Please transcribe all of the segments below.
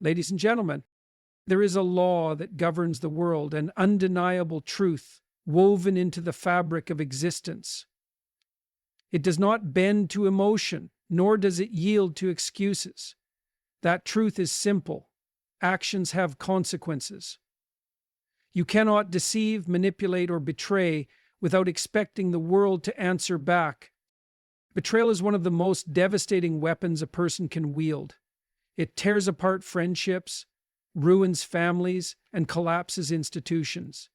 Ladies and gentlemen, there is a law that governs the world, an undeniable truth woven into the fabric of existence. It does not bend to emotion, nor does it yield to excuses. That truth is simple. Actions have consequences. You cannot deceive, manipulate, or betray without expecting the world to answer back. Betrayal is one of the most devastating weapons a person can wield. It tears apart friendships, ruins families, and collapses institutions.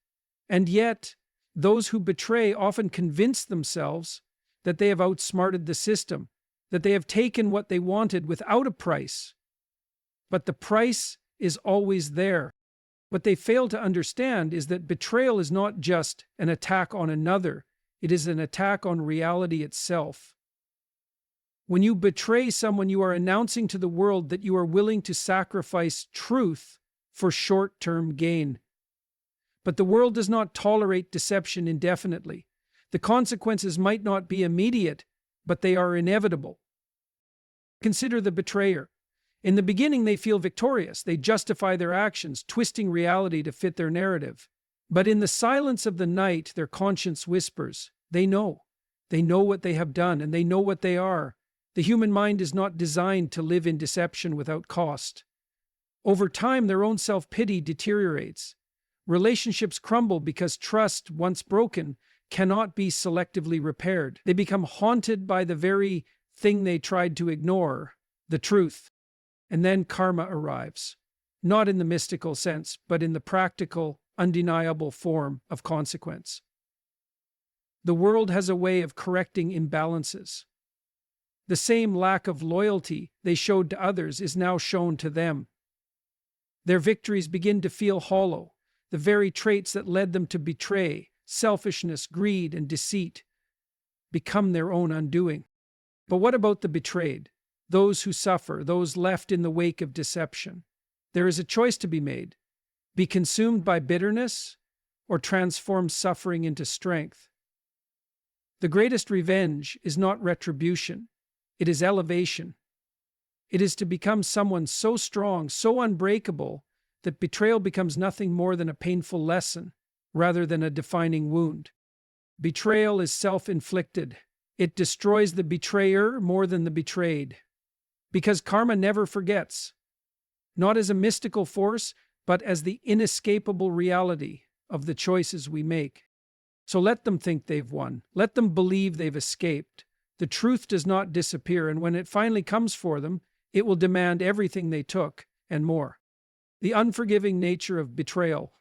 And yet, those who betray often convince themselves that they have outsmarted the system, that they have taken what they wanted without a price. But the price is always there. What they fail to understand is that betrayal is not just an attack on another, it is an attack on reality itself. When you betray someone, you are announcing to the world that you are willing to sacrifice truth for short-term gain. But the world does not tolerate deception indefinitely. The consequences might not be immediate, but they are inevitable. Consider the betrayer. In the beginning, they feel victorious. They justify their actions, twisting reality to fit their narrative. But in the silence of the night, their conscience whispers, they know. They know what they have done, and they know what they are. The human mind is not designed to live in deception without cost. Over time, their own self-pity deteriorates. Relationships crumble because trust, once broken, cannot be selectively repaired. They become haunted by the very thing they tried to ignore, the truth. And then karma arrives, not in the mystical sense, but in the practical, undeniable form of consequence. The world has a way of correcting imbalances. The same lack of loyalty they showed to others is now shown to them. Their victories begin to feel hollow. The very traits that led them to betray, selfishness, greed, and deceit, become their own undoing. But what about the betrayed? Those who suffer, those left in the wake of deception. There is a choice to be made. Be consumed by bitterness or transform suffering into strength. The greatest revenge is not retribution. It is elevation. It is to become someone so strong, so unbreakable, that betrayal becomes nothing more than a painful lesson, rather than a defining wound. Betrayal is self-inflicted. It destroys the betrayer more than the betrayed. Because karma never forgets, not as a mystical force, but as the inescapable reality of the choices we make. So let them think they've won. Let them believe they've escaped. The truth does not disappear, and when it finally comes for them, it will demand everything they took and more. The unforgiving nature of betrayal.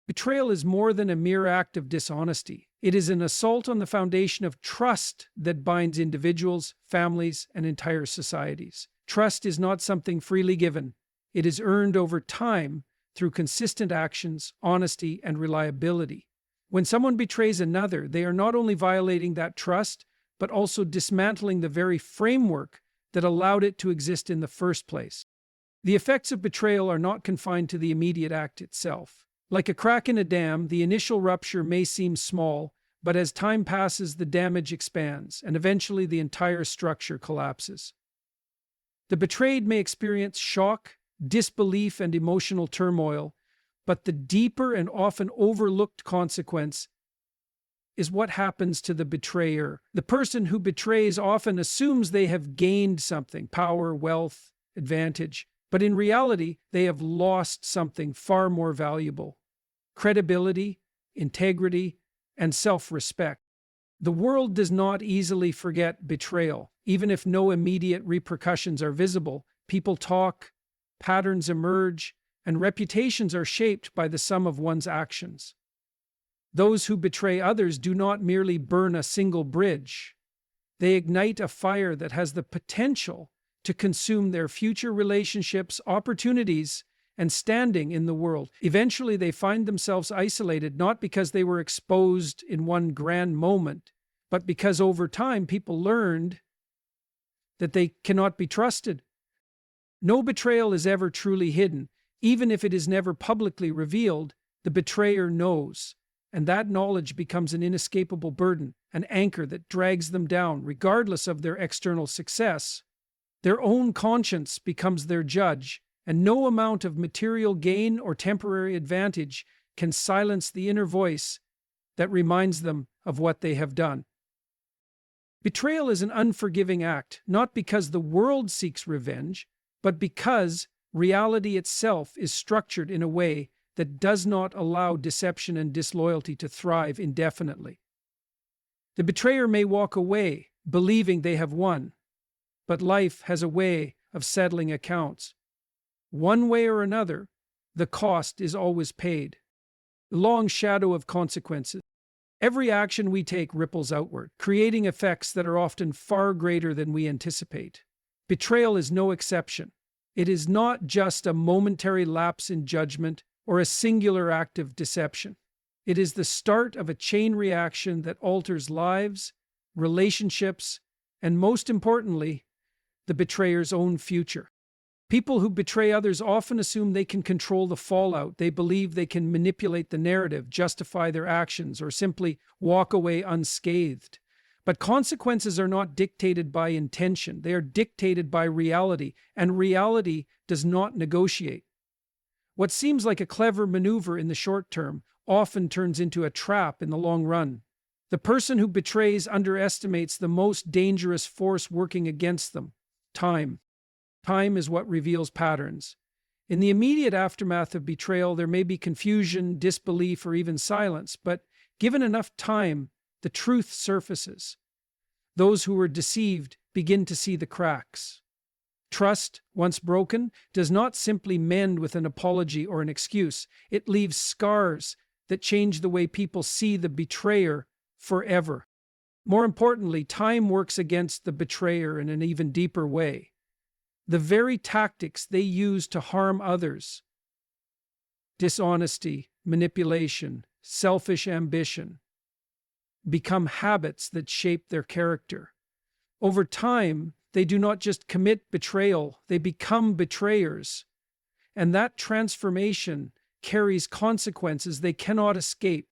Betrayal is more than a mere act of dishonesty. It is an assault on the foundation of trust that binds individuals, families, and entire societies. Trust is not something freely given. It is earned over time through consistent actions, honesty, and reliability. When someone betrays another, they are not only violating that trust, but also dismantling the very framework that allowed it to exist in the first place. The effects of betrayal are not confined to the immediate act itself. Like a crack in a dam, the initial rupture may seem small, but as time passes, the damage expands, and eventually the entire structure collapses. The betrayed may experience shock, disbelief, and emotional turmoil, but the deeper and often overlooked consequence is what happens to the betrayer. The person who betrays often assumes they have gained something, power, wealth, advantage, but in reality, they have lost something far more valuable: credibility, integrity, and self-respect. The world does not easily forget betrayal. Even if no immediate repercussions are visible, people talk, patterns emerge, and reputations are shaped by the sum of one's actions. Those who betray others do not merely burn a single bridge. They ignite a fire that has the potential to consume their future relationships, opportunities, and standing in the world. Eventually, they find themselves isolated, not because they were exposed in one grand moment, but because over time people learned that they cannot be trusted. No betrayal is ever truly hidden. Even if it is never publicly revealed, the betrayer knows, and that knowledge becomes an inescapable burden, an anchor that drags them down, regardless of their external success. Their own conscience becomes their judge, and no amount of material gain or temporary advantage can silence the inner voice that reminds them of what they have done. Betrayal is an unforgiving act, not because the world seeks revenge, but because reality itself is structured in a way that does not allow deception and disloyalty to thrive indefinitely. The betrayer may walk away, believing they have won, but life has a way of settling accounts. One way or another, the cost is always paid. The long shadow of consequences. Every action we take ripples outward, creating effects that are often far greater than we anticipate. Betrayal is no exception. It is not just a momentary lapse in judgment or a singular act of deception. It is the start of a chain reaction that alters lives, relationships, and most importantly, the betrayer's own future. People who betray others often assume they can control the fallout. They believe they can manipulate the narrative, justify their actions, or simply walk away unscathed. But consequences are not dictated by intention. They are dictated by reality, and reality does not negotiate. What seems like a clever maneuver in the short term often turns into a trap in the long run. The person who betrays underestimates the most dangerous force working against them: time. Time is what reveals patterns. In the immediate aftermath of betrayal, there may be confusion, disbelief, or even silence, but given enough time, the truth surfaces. Those who were deceived begin to see the cracks. Trust, once broken, does not simply mend with an apology or an excuse. It leaves scars that change the way people see the betrayer forever. More importantly, time works against the betrayer in an even deeper way. The very tactics they use to harm others, dishonesty, manipulation, selfish ambition, become habits that shape their character. Over time, they do not just commit betrayal, they become betrayers. And that transformation carries consequences they cannot escape.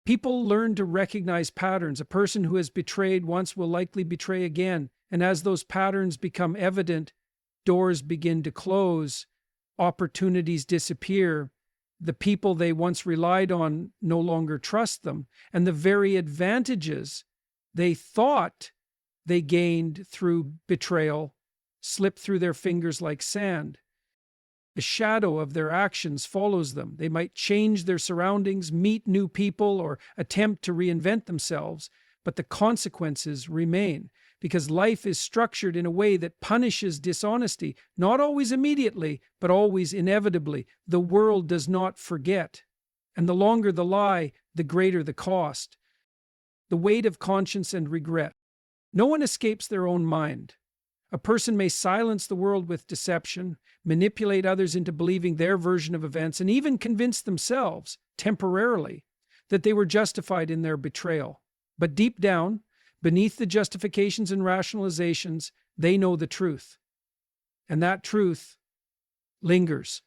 People learn to recognize patterns. A person who has betrayed once will likely betray again. And as those patterns become evident, doors begin to close, opportunities disappear, the people they once relied on no longer trust them, and the very advantages they thought they gained through betrayal slip through their fingers like sand. The shadow of their actions follows them. They might change their surroundings, meet new people, or attempt to reinvent themselves, but the consequences remain. Because life is structured in a way that punishes dishonesty, not always immediately, but always inevitably. The world does not forget. And the longer the lie, the greater the cost. The weight of conscience and regret. No one escapes their own mind. A person may silence the world with deception, manipulate others into believing their version of events, and even convince themselves, temporarily, that they were justified in their betrayal. But deep down, beneath the justifications and rationalizations, they know the truth. And that truth lingers.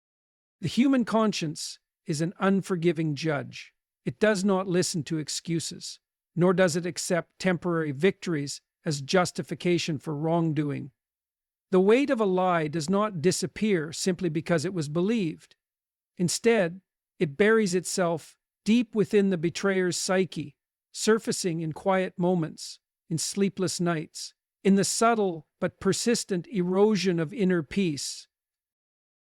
The human conscience is an unforgiving judge. It does not listen to excuses, nor does it accept temporary victories as justification for wrongdoing. The weight of a lie does not disappear simply because it was believed. Instead, it buries itself deep within the betrayer's psyche, surfacing in quiet moments, in sleepless nights, in the subtle but persistent erosion of inner peace.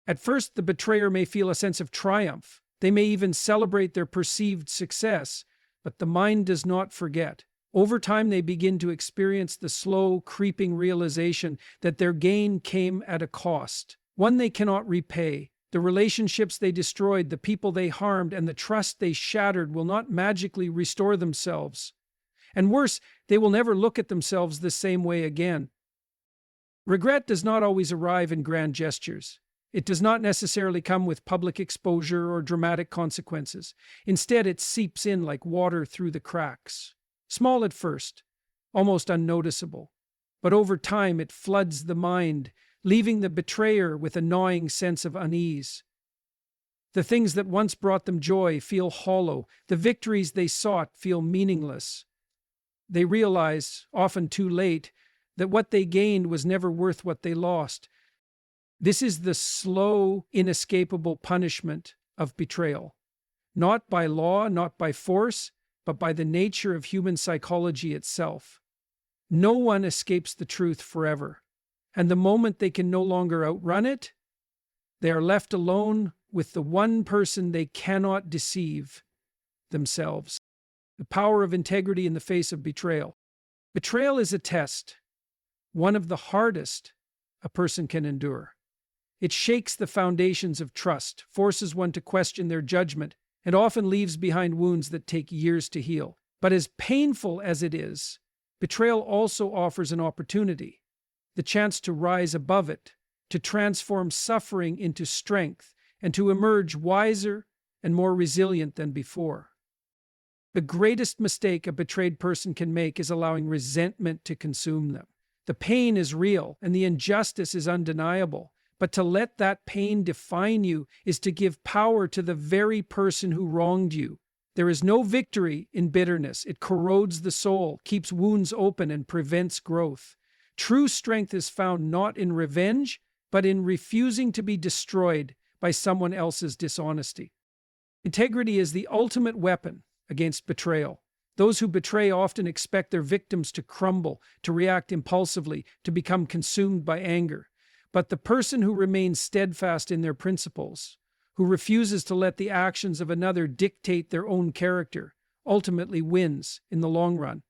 At first, the betrayer may feel a sense of triumph. They may even celebrate their perceived success, but the mind does not forget. Over time, they begin to experience the slow, creeping realization that their gain came at a cost, one they cannot repay. The relationships they destroyed, the people they harmed, and the trust they shattered will not magically restore themselves. And worse, they will never look at themselves the same way again. Regret does not always arrive in grand gestures. It does not necessarily come with public exposure or dramatic consequences. Instead, it seeps in like water through the cracks. Small at first, almost unnoticeable. But over time, it floods the mind, leaving the betrayer with a gnawing sense of unease. The things that once brought them joy feel hollow. The victories they sought feel meaningless. They realize, often too late, that what they gained was never worth what they lost. This is the slow, inescapable punishment of betrayal. Not by law, not by force, but by the nature of human psychology itself. No one escapes the truth forever, and the moment they can no longer outrun it, they are left alone with the one person they cannot deceive: themselves. The power of integrity in the face of betrayal. Betrayal is a test, one of the hardest a person can endure. It shakes the foundations of trust, forces one to question their judgment, and often leaves behind wounds that take years to heal. But as painful as it is, betrayal also offers an opportunity, the chance to rise above it, to transform suffering into strength, and to emerge wiser and more resilient than before. The greatest mistake a betrayed person can make is allowing resentment to consume them. The pain is real and the injustice is undeniable, but to let that pain define you is to give power to the very person who wronged you. There is no victory in bitterness. It corrodes the soul, keeps wounds open, and prevents growth. True strength is found not in revenge, but in refusing to be destroyed by someone else's dishonesty. Integrity is the ultimate weapon against betrayal. Those who betray often expect their victims to crumble, to react impulsively, to become consumed by anger. But the person who remains steadfast in their principles, who refuses to let the actions of another dictate their own character, ultimately wins in the long run.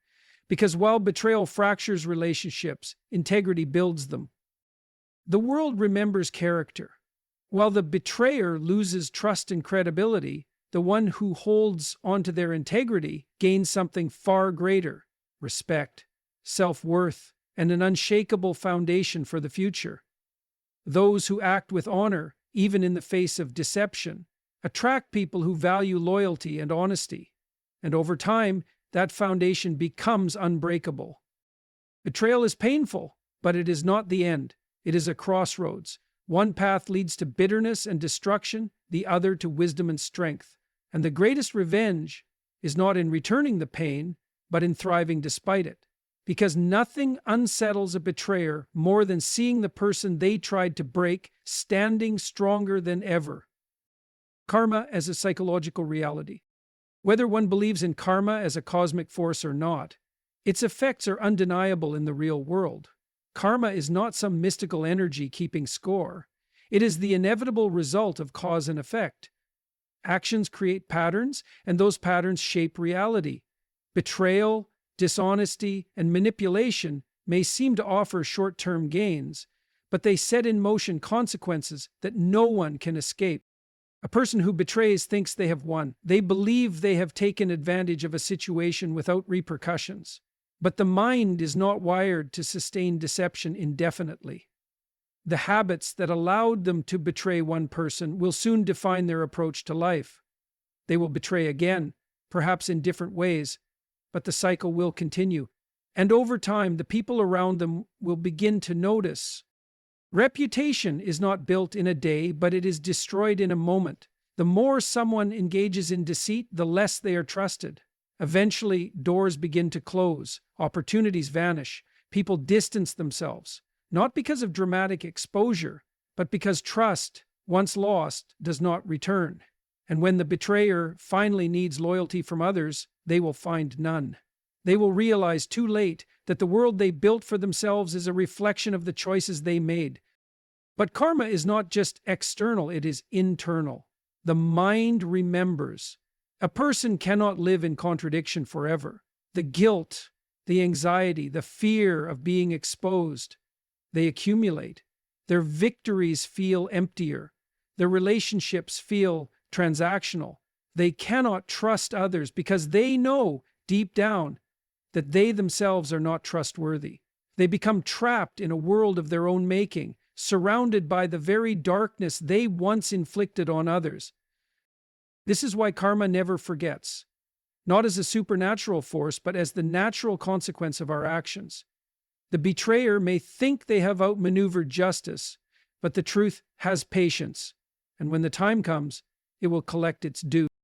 Because while betrayal fractures relationships, integrity builds them. The world remembers character. While the betrayer loses trust and credibility, the one who holds onto their integrity gains something far greater: respect, self-worth, and an unshakable foundation for the future. Those who act with honor, even in the face of deception, attract people who value loyalty and honesty. And over time, that foundation becomes unbreakable. Betrayal is painful, but it is not the end. It is a crossroads. One path leads to bitterness and destruction, the other to wisdom and strength. And the greatest revenge is not in returning the pain, but in thriving despite it. Because nothing unsettles a betrayer more than seeing the person they tried to break standing stronger than ever. Karma as a psychological reality. Whether one believes in karma as a cosmic force or not, its effects are undeniable in the real world. Karma is not some mystical energy keeping score. It is the inevitable result of cause and effect. Actions create patterns, and those patterns shape reality. Betrayal, dishonesty, and manipulation may seem to offer short-term gains, but they set in motion consequences that no one can escape. A person who betrays thinks they have won. They believe they have taken advantage of a situation without repercussions. But the mind is not wired to sustain deception indefinitely. The habits that allowed them to betray one person will soon define their approach to life. They will betray again, perhaps in different ways, but the cycle will continue. And over time, the people around them will begin to notice. Reputation is not built in a day, but it is destroyed in a moment. The more someone engages in deceit, the less they are trusted. Eventually, doors begin to close, opportunities vanish, people distance themselves, not because of dramatic exposure, but because trust, once lost, does not return. And when the betrayer finally needs loyalty from others, they will find none. They will realize too late that the world they built for themselves is a reflection of the choices they made. But karma is not just external, it is internal. The mind remembers. A person cannot live in contradiction forever. The guilt, the anxiety, the fear of being exposed, they accumulate. Their victories feel emptier. Their relationships feel transactional. They cannot trust others because they know deep down that they themselves are not trustworthy. They become trapped in a world of their own making, surrounded by the very darkness they once inflicted on others. This is why karma never forgets, not as a supernatural force, but as the natural consequence of our actions. The betrayer may think they have outmaneuvered justice, but the truth has patience, and when the time comes, it will collect its due.